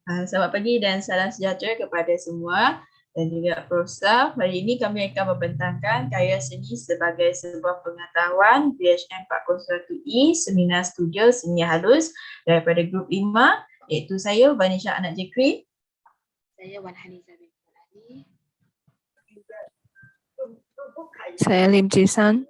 Selamat pagi dan salam sejahtera kepada semua dan juga Prof. Saf. Hari ini kami akan membentangkan karya seni sebagai sebuah pengetahuan BHM 401E Seminar Studio Seni Halus daripada Grup 5, iaitu saya Vanisha Anak Jekri. Saya Wan Haniza binti Ali. Saya Lim Jisan.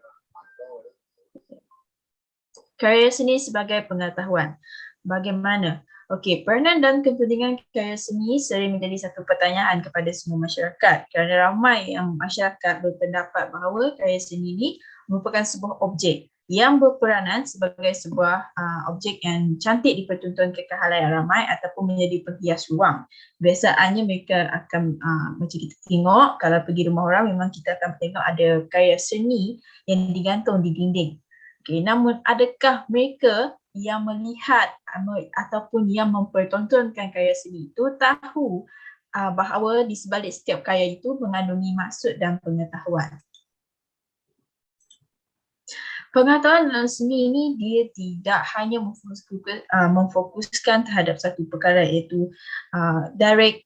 Karya seni sebagai pengetahuan. Bagaimana? Okey, peranan dan kepentingan karya seni sering menjadi satu pertanyaan kepada semua masyarakat kerana ramai yang masyarakat berpendapat bahawa karya seni ini merupakan sebuah objek yang berperanan sebagai sebuah objek yang cantik dipertontonkan ke khalayak ramai ataupun menjadi penghias ruang. Biasaannya mereka akan macam kita tengok kalau pergi rumah orang, memang kita akan tengok ada karya seni yang digantung di dinding. Okay, namun adakah mereka yang melihat ataupun yang mempertontonkan karya seni itu tahu bahawa di sebalik setiap karya itu mengandungi maksud dan pengetahuan? Pengetahuan dalam seni ini dia tidak hanya memfokuskan terhadap satu perkara, iaitu direct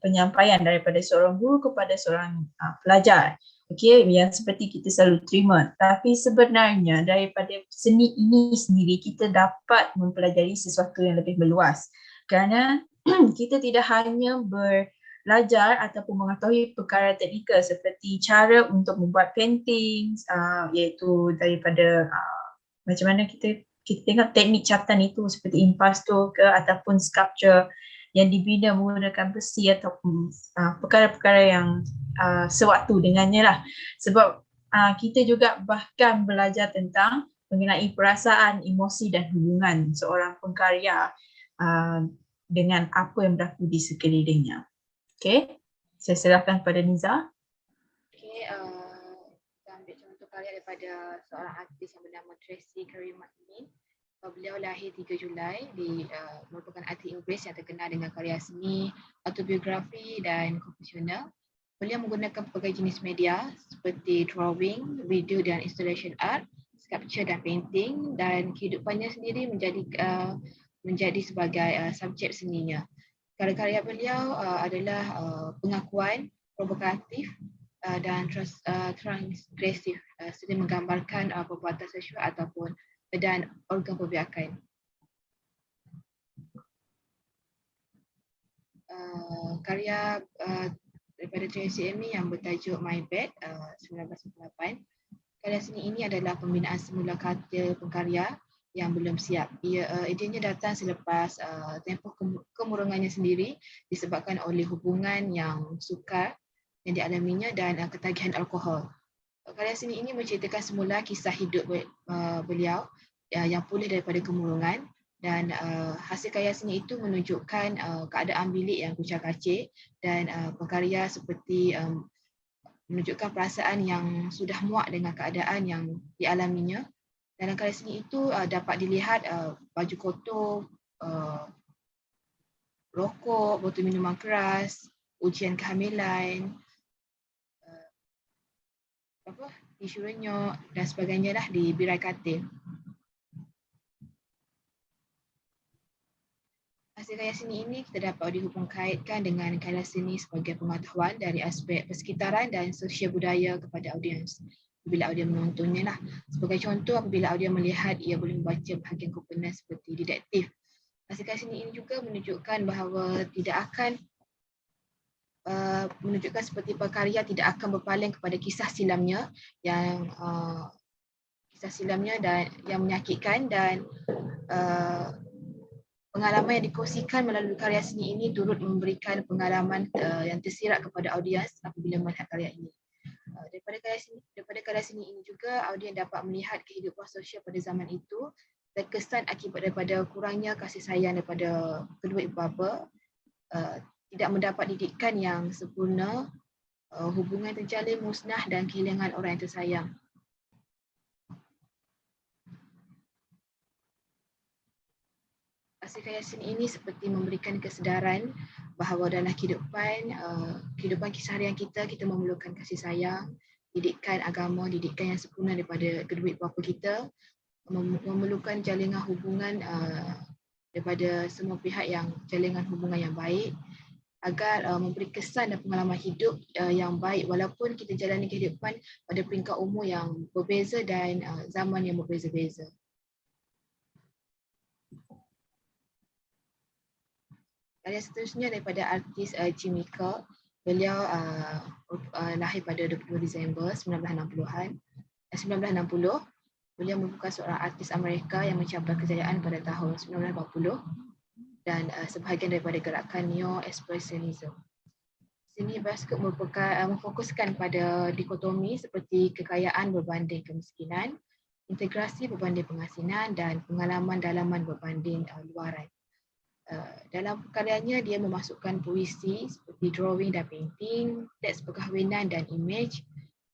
penyampaian daripada seorang guru kepada seorang pelajar. Okey, yang seperti kita selalu terima. Tapi sebenarnya daripada seni ini sendiri kita dapat mempelajari sesuatu yang lebih meluas. Kerana kita tidak hanya belajar ataupun mengetahui perkara teknikal seperti cara untuk membuat painting, iaitu daripada macam mana kita tengok teknik catatan itu seperti impasto ke ataupun sculpture yang dibina menggunakan besi ataupun perkara-perkara yang sewaktu dengannya lah. Sebab kita juga bahkan belajar tentang mengenai perasaan, emosi dan hubungan seorang pengkarya dengan apa yang berlaku di sekelilingnya. Okey, saya serahkan pada Niza. Okey, kita ambil contoh karya daripada seorang artis yang bernama Tracy Karimat ini. Beliau lahir 3 Julai, merupakan artis Inggeris yang terkenal dengan karya seni, autobiografi dan konvensional. Beliau menggunakan pelbagai jenis media seperti drawing, video dan installation art, sculpture dan painting, dan kehidupannya sendiri menjadi sebagai subjek seninya. Karya-karya beliau adalah pengakuan, provokatif dan transgresif, sering menggambarkan perbuatan seksual ataupun dan organ perbiakan. Karya daripada Tracy Emin yang bertajuk My Bed 1998. Karya seni ini adalah pembinaan semula kata pengkarya yang belum siap. Idenya datang selepas tempoh kemurungannya sendiri disebabkan oleh hubungan yang sukar yang dialaminya dan ketagihan alkohol. Karya seni ini menceritakan semula kisah hidup beliau yang pulih daripada kemurungan, dan hasil karya seni itu menunjukkan keadaan bilik yang kucar-kacir dan pengkarya seperti menunjukkan perasaan yang sudah muak dengan keadaan yang dialaminya. Dalam karya seni itu dapat dilihat baju kotor, rokok, botol minuman keras, ujian kehamilan, tisu renyuk dan sebagainya lah di birai katil. Hasil karya seni ini kita dapat dihubung kaitkan dengan karya seni sebagai pengetahuan dari aspek persekitaran dan sosial budaya kepada audiens. Apabila audiens menontonnya lah. Sebagai contoh, apabila audiens melihat, ia boleh membaca bahagian komponen seperti detektif. Hasil karya seni ini juga menunjukkan bahawa menunjukkan seperti pekarya tidak akan berpaling kepada kisah silamnya dan yang menyakitkan, dan pengalaman yang dikongsikan melalui karya seni ini turut memberikan pengalaman yang tersirat kepada audiens apabila melihat karya ini. Daripada karya seni ini juga, audiens dapat melihat kehidupan sosial pada zaman itu, terkesan akibat daripada kurangnya kasih sayang daripada kedua ibu bapa, tidak mendapat didikan yang sempurna, hubungan terjalin musnah dan kehilangan orang yang tersayang. Hasil karya seni ini seperti memberikan kesedaran bahawa dalam kehidupan kisah harian kita memerlukan kasih sayang, didikan agama, didikan yang sempurna daripada kedua ibu bapa kita, memerlukan jalinan hubungan daripada semua pihak yang jalingan hubungan yang baik agar memberi kesan dan pengalaman hidup yang baik walaupun kita jalani kehidupan pada peringkat umur yang berbeza dan zaman yang berbeza-beza. Karya seterusnya daripada artis Chimika. Beliau lahir pada 22 Disember 1960. Beliau merupakan seorang artis Amerika yang mencapai kejayaan pada tahun 1940 dan sebahagian daripada gerakan Neo-Expressionism. Seni Basquiat memfokuskan pada dikotomi seperti kekayaan berbanding kemiskinan, integrasi berbanding penghasilan dan pengalaman dalaman berbanding luaran. Dalam karyanya dia memasukkan puisi seperti drawing dan painting, teks perkahwinan dan imej,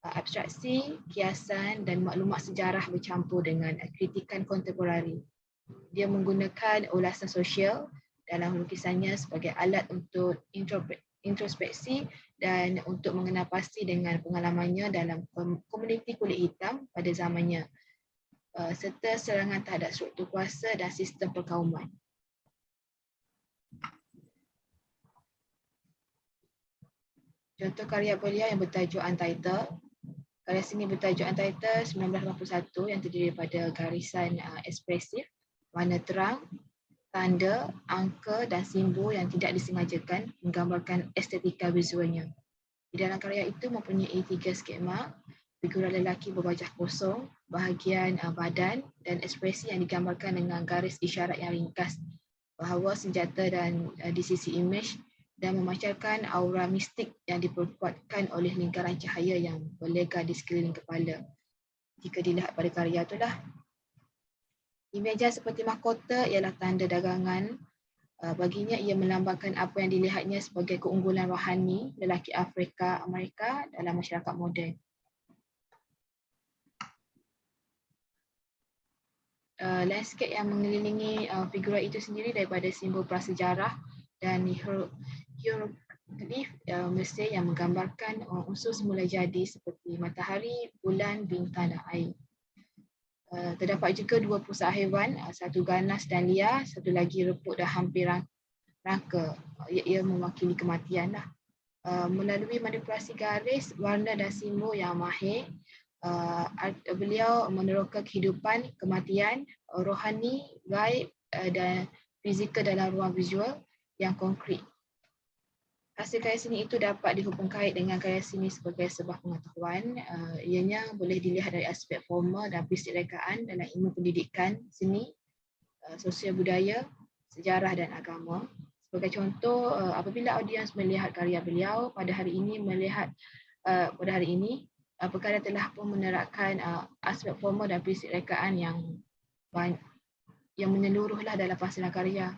abstraksi, kiasan dan maklumat sejarah bercampur dengan kritikan kontemporari. Dia menggunakan ulasan sosial dalam lukisannya sebagai alat untuk introspeksi dan untuk mengenal pasti dengan pengalamannya dalam komuniti kulit hitam pada zamannya serta serangan terhadap struktur kuasa dan sistem perkauman. Contoh karya beliau yang bertajuk Untitled. Karya seni bertajuk Untitled 1981 yang terdiri daripada garisan ekspresif, warna terang, tanda, angka dan simbol yang tidak disengajakan menggambarkan estetika visualnya. Di dalam karya itu mempunyai 3 skema, figura lelaki berwajah kosong, bahagian badan dan ekspresi yang digambarkan dengan garis isyarat yang ringkas bahawa senjata dan di sisi imej dan memancarkan aura mistik yang diperkuatkan oleh lingkaran cahaya yang berlega di sekeliling kepala. Jika dilihat pada karya itulah. Imeja seperti mahkota ialah tanda dagangan. Baginya ia melambangkan apa yang dilihatnya sebagai keunggulan rohani lelaki Amerika dalam masyarakat moden. Landscape yang mengelilingi figura itu sendiri daripada simbol prasejarah dan hieroglif Mesir yang menggambarkan unsur semula jadi seperti matahari, bulan, bintang dan air. Terdapat juga 2 pusat haiwan, satu ganas dan liar, satu lagi reput dan hampir rangka. Ia mewakili kematian lah. Melalui manipulasi garis, warna dan simbol yang mahir, beliau meneroka kehidupan, kematian, rohani, gaib dan fizikal dalam ruang visual yang konkret. Hasil karya seni itu dapat dihubung kait dengan karya seni sebagai sebuah pengetahuan. Ianya boleh dilihat dari aspek formal dan peristirekaan dalam ilmu pendidikan, seni, sosial budaya, sejarah dan agama. Sebagai contoh, apabila audiens melihat karya beliau pada hari ini perkara telah pun menerapkan aspek formal dan peristirekaan yang menyeluruhlah dalam fasilah karya.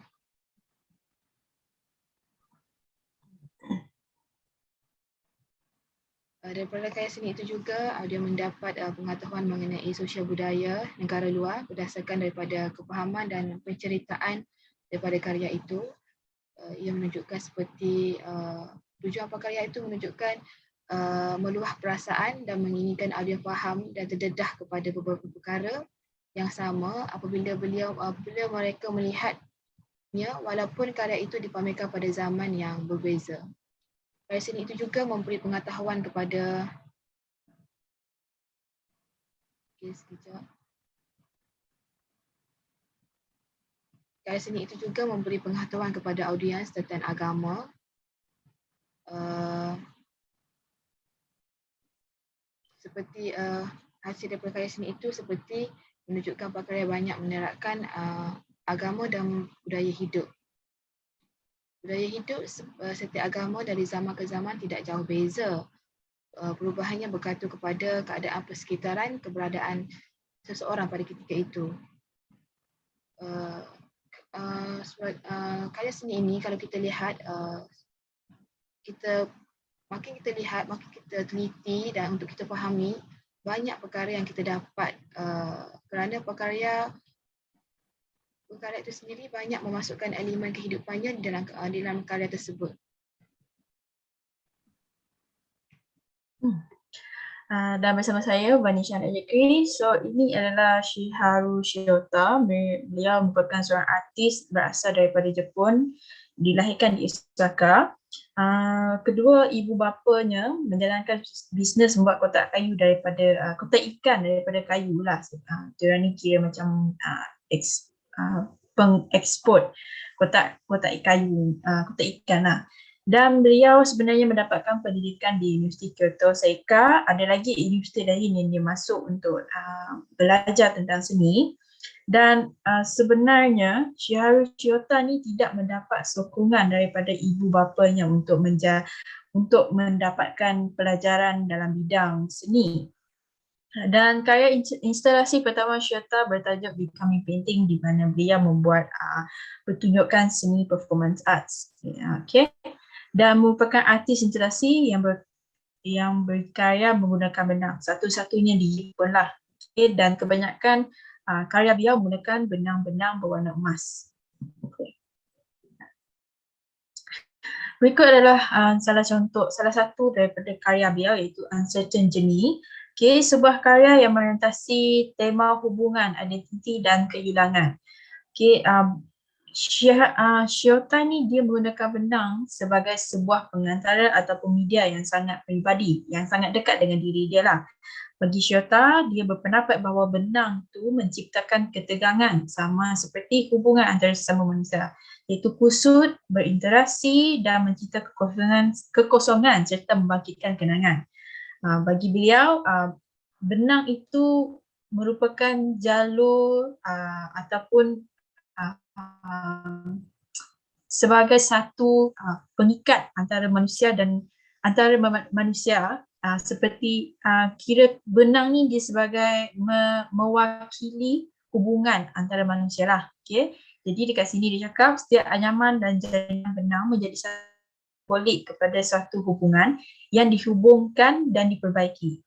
Daripada karya seni itu juga dia mendapat pengetahuan mengenai sosial budaya negara luar berdasarkan daripada kefahaman dan penceritaan daripada karya itu. Ia menunjukkan seperti tujuan karya itu menunjukkan meluah perasaan dan menginginkan audiens faham dan terdedah kepada beberapa perkara yang sama apabila mereka melihatnya walaupun karya itu dipamerkan pada zaman yang berbeza. Karya seni itu juga memberi pengetahuan kepada Karya seni itu juga memberi pengetahuan kepada audiens tentang agama, seperti hasil daripada karya seni itu seperti menunjukkan pakarya banyak menerapkan agama dan budaya hidup. Budaya hidup setiap agama dari zaman ke zaman tidak jauh beza. Perubahannya bergantung kepada keadaan persekitaran, keberadaan seseorang pada ketika itu. Karya seni ini kalau kita lihat, makin kita teliti dan untuk kita fahami banyak perkara yang kita dapat kerana perkara itu sendiri banyak memasukkan elemen kehidupannya di dalam karya tersebut. Dan bersama saya Vanisha Najekri. So ini adalah Shiharu Shiota. Beliau merupakan seorang artis berasal daripada Jepun, dilahirkan di Osaka. Kedua ibu bapanya menjalankan bisnes membuat kotak kayu daripada kotak ikan daripada kayu lah. Diorang ni kira macam pengeksport kotak kayu, kotak ikan lah. Dan beliau sebenarnya mendapatkan pendidikan di Universiti Kyoto Seika. Ada lagi universiti lain yang dia masuk untuk belajar tentang seni. Dan sebenarnya Shiharu Shiota ni tidak mendapat sokongan daripada ibu bapanya untuk mendapatkan pelajaran dalam bidang seni. Dan karya instalasi pertama Shiota bertajuk Becoming Painting, di mana beliau membuat pertunjukan seni performance arts. Okay. Dan merupakan artis instalasi yang berkarya menggunakan benang. Satu-satunya di Jepun lah. Okay. Dan kebanyakan karya beliau menggunakan benang-benang berwarna emas. Okay. Berikut adalah salah satu daripada karya beliau, iaitu Uncertain Journey. Okay, sebuah karya yang merentasi tema hubungan, identiti dan kehilangan. Okay, Shiota ni dia menggunakan benang sebagai sebuah pengantara ataupun media yang sangat peribadi, yang sangat dekat dengan diri dia lah. Bagi Shiota, dia berpendapat bahawa benang tu menciptakan ketegangan sama seperti hubungan antara sesama manusia, iaitu kusut, berinteraksi dan mencipta kekosongan serta membangkitkan kenangan. Bagi beliau, benang itu merupakan jalur ataupun sebagai satu pengikat antara manusia dan seperti kira benang ni dia sebagai mewakili hubungan antara manusia lah. Okay? Jadi dekat sini dia cakap setiap anyaman dan jaringan benang menjadi simbolik kepada suatu hubungan yang dihubungkan dan diperbaiki.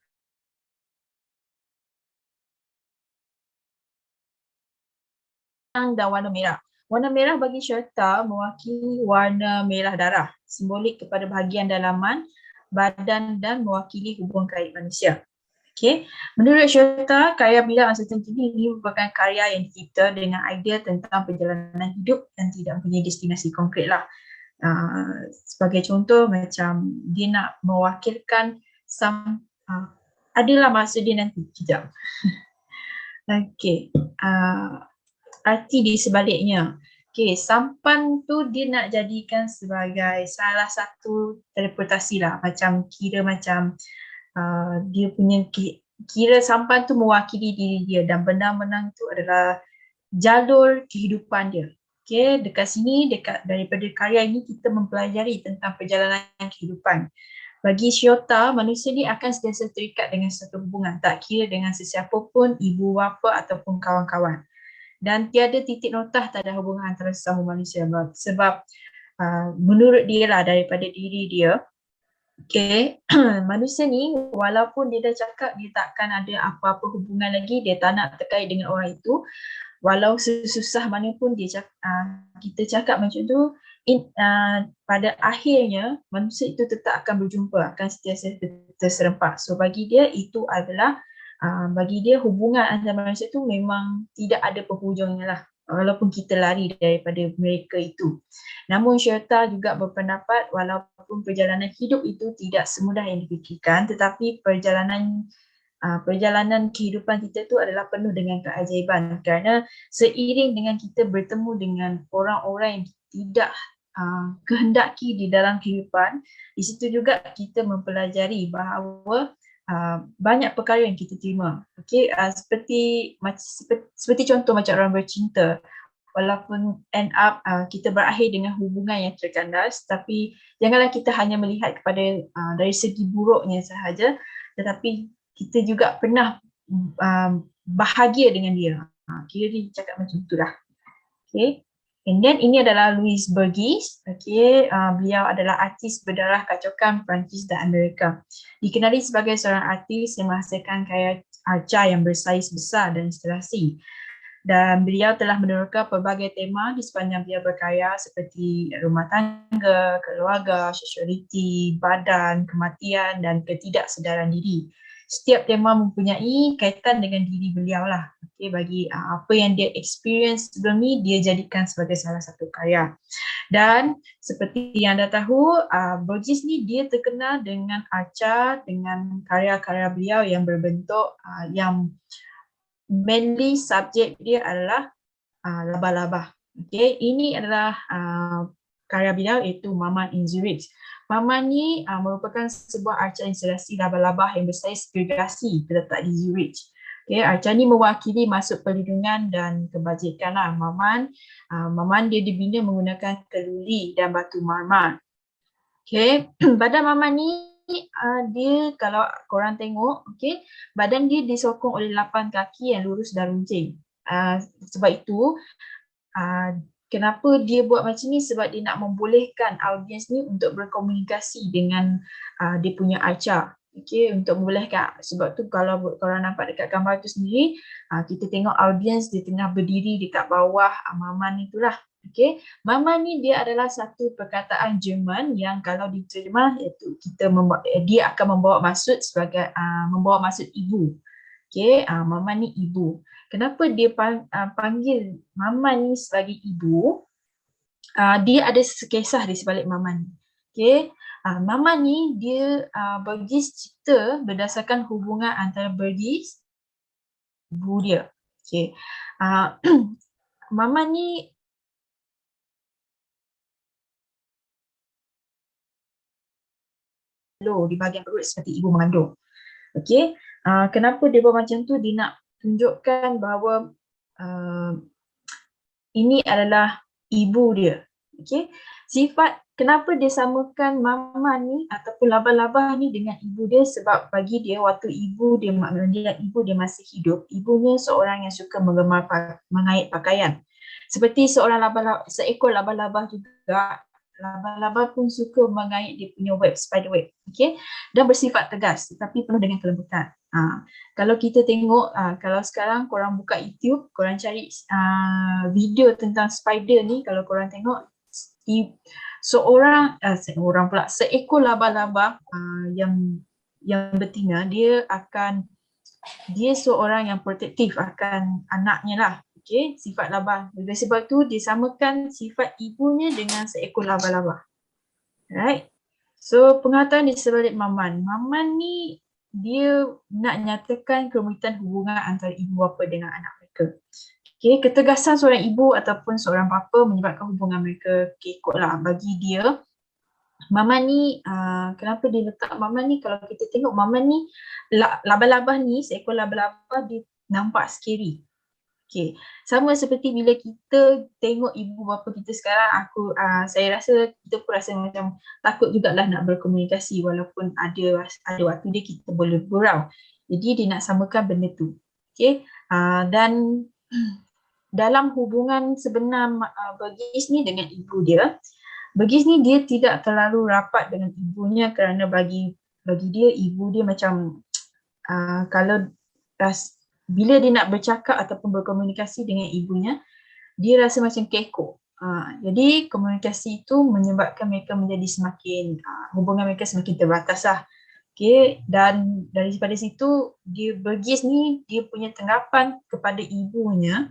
Dan warna merah. Warna merah bagi Shiota mewakili warna merah darah, simbolik kepada bahagian dalaman badan dan mewakili hubungan kait manusia. Okay. Menurut Shiota, karya beliau Uncertain Journey ini merupakan karya yang dicipta dengan idea tentang perjalanan hidup yang tidak mempunyai destinasi konkret lah. Sebagai contoh, macam dia nak mewakilkan adalah masa dia nanti, sekejap. Okay. Arti di sebaliknya. Okay, sampan tu dia nak jadikan sebagai salah satu teleportasi lah. Macam dia punya kira sampan tu mewakili diri dia dan benang-benang tu adalah jalur kehidupan dia. Okay, dekat sini, daripada karya ini kita mempelajari tentang perjalanan kehidupan. Bagi Shiota, manusia ni akan sentiasa terikat dengan satu hubungan, tak kira dengan sesiapa pun, ibu bapa ataupun kawan-kawan. Dan tiada titik notah tak ada hubungan antara sesama manusia, sebab menurut dia lah, daripada diri dia, okay, manusia ni walaupun dia dah cakap dia takkan ada apa-apa hubungan lagi, dia tak nak terkait dengan orang itu, walau sesusah mana pun kita cakap macam tu, pada akhirnya manusia itu tetap akan berjumpa, akan sentiasa terserempak. So bagi dia itu adalah bagi dia hubungan antara manusia tu memang tidak ada penghujungnya lah, walaupun kita lari daripada mereka itu. Namun Shiota juga berpendapat walaupun perjalanan hidup itu tidak semudah yang dipikirkan, tetapi perjalanan kehidupan kita tu adalah penuh dengan keajaiban, kerana seiring dengan kita bertemu dengan orang-orang yang tidak kehendaki di dalam kehidupan, di situ juga kita mempelajari bahawa banyak perkara yang kita terima. Okay, seperti contoh macam orang bercinta, walaupun end up kita berakhir dengan hubungan yang terkandas, tapi janganlah kita hanya melihat kepada dari segi buruknya sahaja, tetapi kita juga pernah bahagia dengan dia. Kira dia cakap macam tu lah. Okay. And then ini adalah Louis Burgess. Okay. Beliau adalah artis berdarah kacokan Perancis dan Amerika. Dikenali sebagai seorang artis yang menghasilkan karya arca yang bersaiz besar dan instalasi. Dan beliau telah meneroka pelbagai tema di sepanjang beliau berkarya, seperti rumah tangga, keluarga, sexuality, badan, kematian dan ketidaksedaran diri. setiap tema mempunyai kaitan dengan diri beliau lah. Okay, bagi apa yang dia experience sebelum ni, dia jadikan sebagai salah satu karya. Dan seperti yang anda tahu, Burgess ni dia terkenal dengan arca, dengan karya-karya beliau yang berbentuk yang mainly subjek dia adalah laba-laba. Okay, ini adalah karya beliau iaitu Maman in Zurich. Maman ni merupakan sebuah arca instalasi laba-laba yang bersaiz gergasi terletak di Zurich. Okay, arca ni mewakili masuk perlindungan dan kebajikan lah. Maman dia dibina menggunakan keluli dan batu marmar. Okay, badan Maman ni dia kalau korang tengok, okay, badan dia disokong oleh 8 kaki yang lurus dan runcing. Sebab itu kenapa dia buat macam ni, sebab dia nak membolehkan audiens ni untuk berkomunikasi dengan dia punya arca. Okay, untuk membolehkan. Sebab tu kalau korang nampak dekat gambar tu sendiri, kita tengok audiens dia tengah berdiri dekat bawah Maman itulah. Okay, Maman ni dia adalah satu perkataan Jerman yang kalau diterjemah iaitu dia akan membawa maksud sebagai membawa maksud ibu. Okay, Maman ni ibu. Kenapa dia panggil Maman ni sebagai ibu? Dia ada sekisah di sebalik Maman ni. Okay, Maman ni dia Burgess cipta berdasarkan hubungan antara Burgess ibu dia. Okay, Maman ni di bahagian perut seperti ibu mengandung. Okay, kenapa dia buat macam tu? Dia nak tunjukkan bahawa ini adalah ibu dia. Okay, sifat kenapa dia samakan Maman ni ataupun laba-laba ni dengan ibu dia, sebab bagi dia waktu ibu dia masih hidup, ibunya seorang yang suka mengait pakaian. Seperti seekor laba-laba juga, laba-laba pun suka mengait dia punya web, spider web, okay? Dan bersifat tegas tetapi penuh dengan kelembutan. Kalau kita tengok, kalau sekarang korang buka YouTube, korang cari video tentang spider ni, kalau korang tengok seekor laba-laba yang betina, dia seorang yang protektif akan anaknya lah. Okay, sifat laba. Oleh sebab tu disamakan sifat ibunya dengan seekor laba-laba. Right? So pengertian di sebalik Maman. Maman ni dia nak nyatakan kerumitan hubungan antara ibu bapa dengan anak mereka. Okay, ketegasan seorang ibu ataupun seorang bapa menyebabkan hubungan mereka kekotlah. Bagi dia, Maman ni, kenapa dia letak Maman ni, kalau kita tengok Maman ni, laba-laba ni, seekor laba-laba dia nampak scary. Okay, sama seperti bila kita tengok ibu bapa kita sekarang, saya rasa kita pun rasa macam takut jugalah nak berkomunikasi walaupun ada waktu dia kita boleh bergurau. Jadi dia nak samakan benda tu. Okay, dan dalam hubungan sebenar Burgess ni dengan ibu dia, Burgess ni dia tidak terlalu rapat dengan ibunya kerana bagi dia, ibu dia macam bila dia nak bercakap ataupun berkomunikasi dengan ibunya, dia rasa macam kekok. Jadi komunikasi itu menyebabkan mereka menjadi semakin, hubungan mereka semakin terbatas lah. Okay, dan daripada situ, Burgess ni, dia punya tanggapan kepada ibunya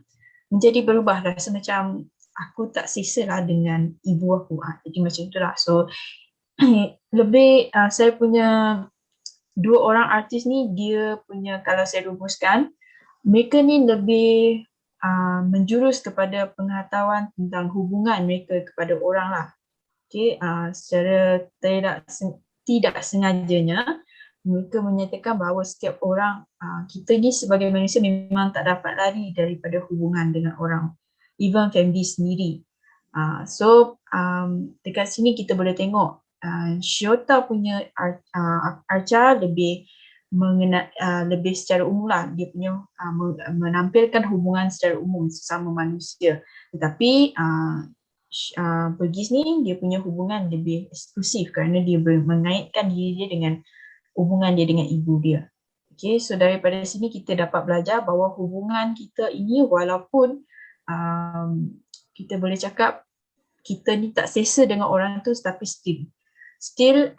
menjadi berubah, rasa macam aku tak selesa lah dengan ibu aku. Jadi macam itulah. So lebih saya punya dua orang artis ni, dia punya, kalau saya rumuskan, mereka ni lebih menjurus kepada pengetahuan tentang hubungan mereka kepada orang lah. Okay, secara tidak sengajanya, mereka menyatakan bahawa setiap orang, kita ni sebagai manusia memang tak dapat lari daripada hubungan dengan orang, even family sendiri. So dekat sini kita boleh tengok Shota punya arca lebih lebih secara umum lah, dia punya menampilkan hubungan secara umum sesama manusia. Tetapi Burgess ni dia punya hubungan lebih eksklusif kerana dia mengaitkan diri dia dengan hubungan dia dengan ibu dia. Okay, so daripada sini kita dapat belajar bahawa hubungan kita ini, walaupun kita boleh cakap kita ni tak selesa dengan orang tu, tapi still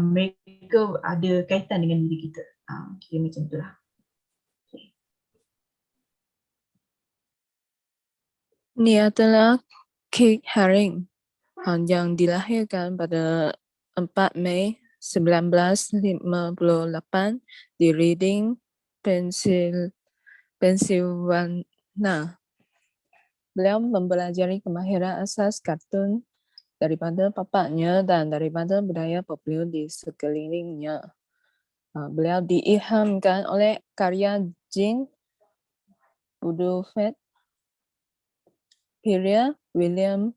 mereka ada kaitan dengan diri kita. Kira macam itulah. Ini adalah Kate Haring yang dilahirkan pada 4 Mei 1958 di Reading, Pennsylvania. Beliau mempelajari kemahiran asas kartun daripada bapaknya dan daripada budaya populer di sekelilingnya. Beliau diilhamkan oleh karya Jean Buffett, Pierre William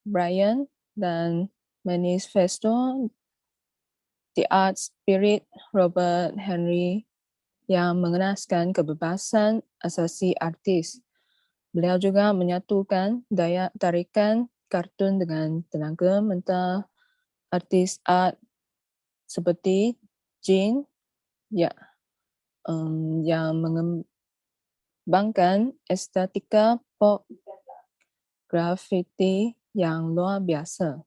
Bryan, dan Manifesto The Art Spirit Robert Henry yang mengenaskan kebebasan asasi artis. Beliau juga menyatukan daya tarikan kartun dengan tenaga mentah artis art seperti Jean yang mengembangkan estetika pop graffiti yang luar biasa.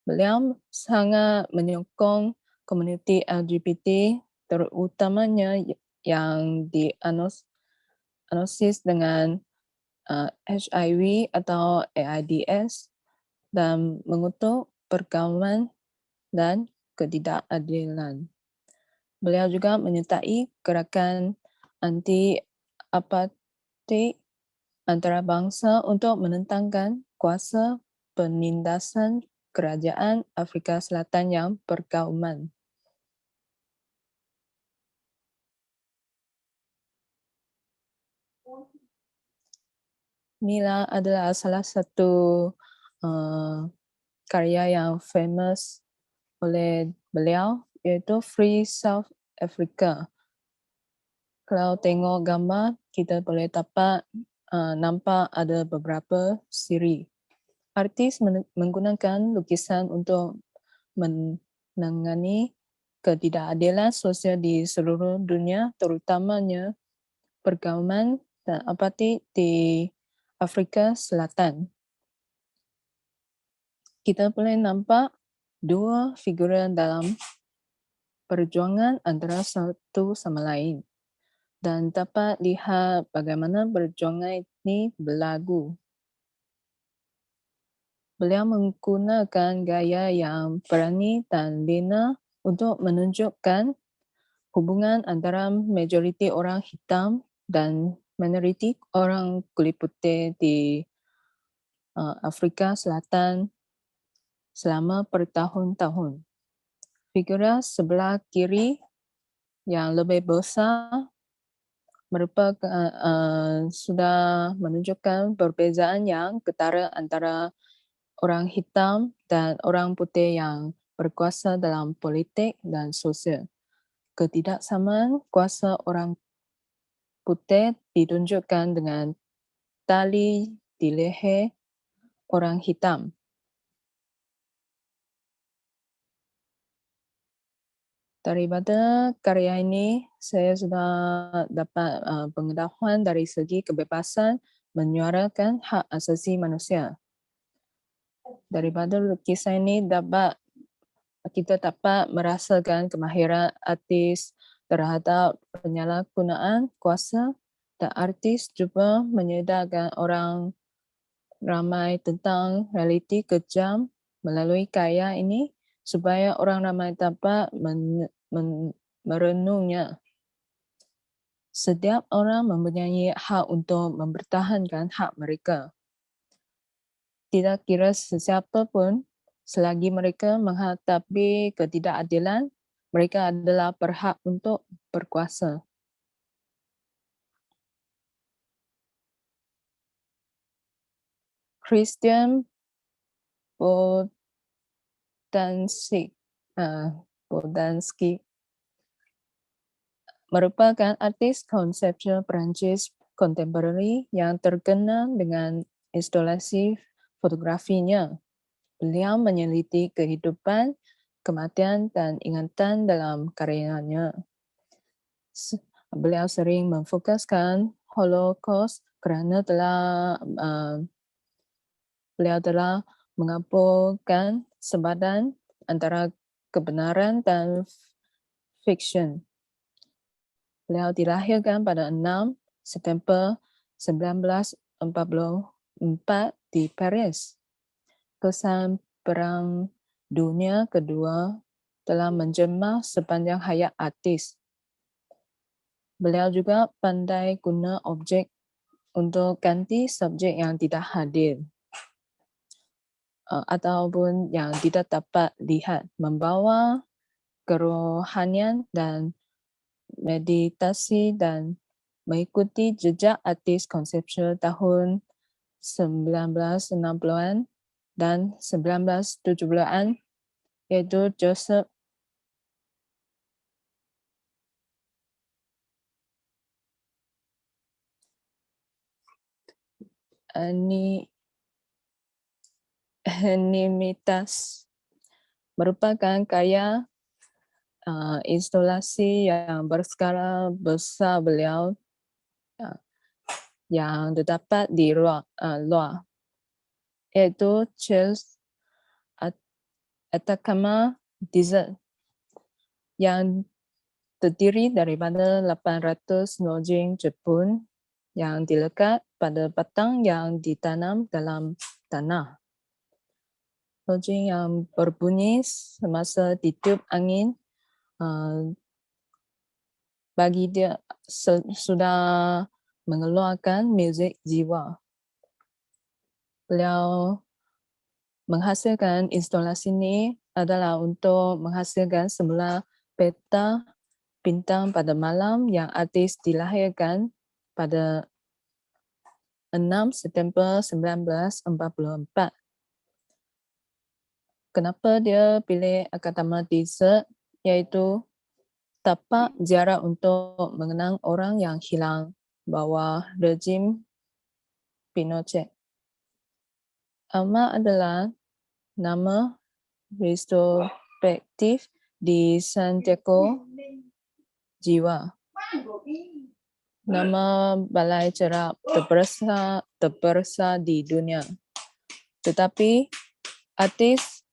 Beliau sangat menyokong komuniti LGBT, terutamanya yang diagnosis dengan HIV atau AIDS, dan mengutuk pergaulan dan ketidakadilan. Beliau juga menyertai gerakan anti-apartheid antarabangsa untuk menentangkan kuasa penindasan kerajaan Afrika Selatan yang pergaulan. Inilah adalah salah satu karya yang famous oleh beliau, iaitu Free South Africa. Kalau tengok gambar, kita boleh dapat nampak ada beberapa siri. Artis menggunakan lukisan untuk menangani ketidakadilan sosial di seluruh dunia, terutamanya pergaulan dan apartheid di Afrika Selatan. Kita boleh nampak dua figura dalam perjuangan antara satu sama lain dan dapat lihat bagaimana perjuangan ini berlagu. Beliau menggunakan gaya yang berani dan lina untuk menunjukkan hubungan antara majoriti orang hitam dan minoriti orang kulit putih di Afrika Selatan selama bertahun-tahun. Figura sebelah kiri yang lebih besar merupakan sudah menunjukkan perbezaan yang ketara antara orang hitam dan orang putih yang berkuasa dalam politik dan sosial. Ketidaksamaan kuasa orang putih ditunjukkan dengan tali di leher orang hitam. Daripada karya ini, saya sudah dapat pengetahuan dari segi kebebasan menyuarakan hak asasi manusia. Daripada lukisan ini kita dapat merasakan kemahiran artis terhadap penyalahgunaan kuasa, dan artis juga menyedarkan orang ramai tentang realiti kejam melalui karya ini supaya orang ramai dapat merenungnya. Setiap orang mempunyai hak untuk mempertahankan hak mereka. Tidak kira sesiapa pun, selagi mereka menghadapi ketidakadilan, mereka adalah berhak untuk berkuasa. Christian Boltanski merupakan artis konseptual Perancis kontemporari yang terkenal dengan instalasi fotografinya. Beliau meneliti kehidupan, kematian, dan ingatan dalam karyanya. Beliau sering memfokuskan Holocaust kerana beliau telah mengaburkan sempadan antara kebenaran dan fiction. Beliau dilahirkan pada 6 September 1944 di Paris. Kesan Perang Dunia Kedua telah menjelma sepanjang hayat artis. Beliau juga pandai guna objek untuk ganti subjek yang tidak hadir ataupun yang tidak dapat lihat, membawa kerohanian dan meditasi dan mengikuti jejak artis konseptual tahun 1960-an dan 1970-an, yaitu Joseph Animitas, merupakan karya instalasi yang berskala besar beliau yang terdapat di luar, yaitu Chills Atacama Desert yang terdiri daripada 800 lojing Jepun yang dilekat pada batang yang ditanam dalam tanah. Lojing yang berbunyi semasa ditiup angin bagi dia sudah mengeluarkan muzik jiwa. Beliau menghasilkan instalasi ini adalah untuk menghasilkan semula peta bintang pada malam yang artis dilahirkan pada 6 September 1944. Kenapa dia pilih Atacama Desert, iaitu tapak ziarah untuk mengenang orang yang hilang bawah rejim Pinochet. Alma adalah nama retrospektif di Santiago Jiwa. Nama balai cerap terbesar di dunia. Tetapi artis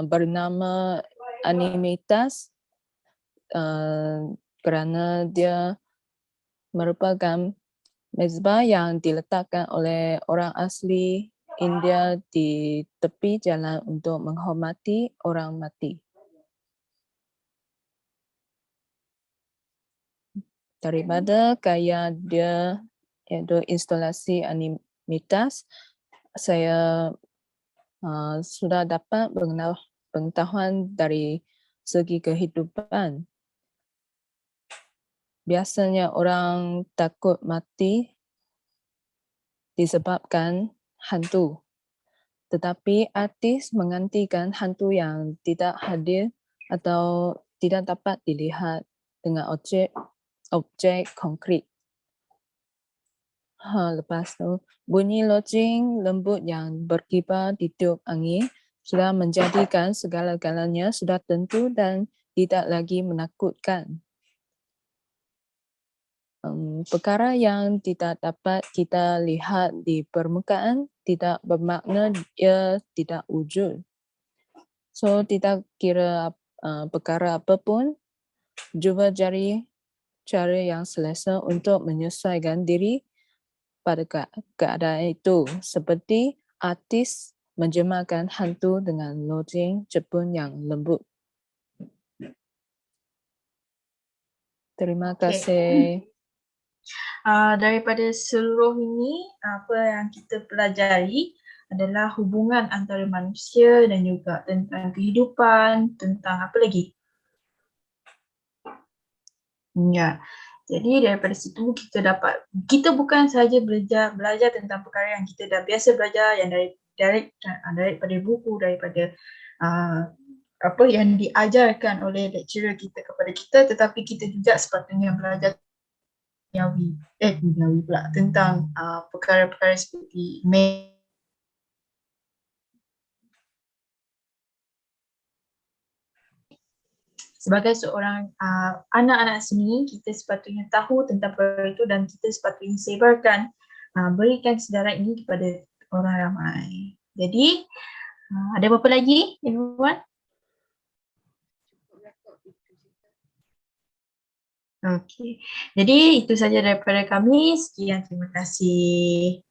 bernama Animitas kerana dia merupakan mezbah yang diletakkan oleh orang asli India di tepi jalan untuk menghormati orang mati. Daripada karya dia, iaitu instalasi Animitas, saya sudah dapat pengetahuan dari segi kehidupan. Biasanya orang takut mati disebabkan hantu. Tetapi artis menggantikan hantu yang tidak hadir atau tidak dapat dilihat dengan objek konkret. Lepas tu, bunyi lojing lembut yang berkibar ditiup angin sudah menjadikan segala-galanya sudah tentu dan tidak lagi menakutkan. Perkara yang tidak dapat kita lihat di permukaan tidak bermakna ia tidak wujud. So, tidak kira perkara apapun, cuba cari cara yang selesa untuk menyesuaikan diri pada keadaan itu, seperti artis menjemahkan hantu dengan lojing Jepun yang lembut. Terima kasih. Daripada seluruh ini, apa yang kita pelajari adalah hubungan antara manusia dan juga tentang kehidupan, tentang apa lagi? Ya, jadi daripada situ kita bukan sahaja belajar tentang perkara yang kita dah biasa belajar, yang daripada buku, daripada apa yang diajarkan oleh lecturer kita kepada kita, tetapi kita juga sepatutnya belajar duniawi pula tentang perkara-perkara seperti sebagai seorang anak-anak seni, kita sepatutnya tahu tentang perkara itu dan kita sepatutnya sebarkan, berikan sedaran ini kepada orang ramai. Jadi ada apa lagi everyone? Okey. Jadi itu saja daripada kami. Sekian, terima kasih.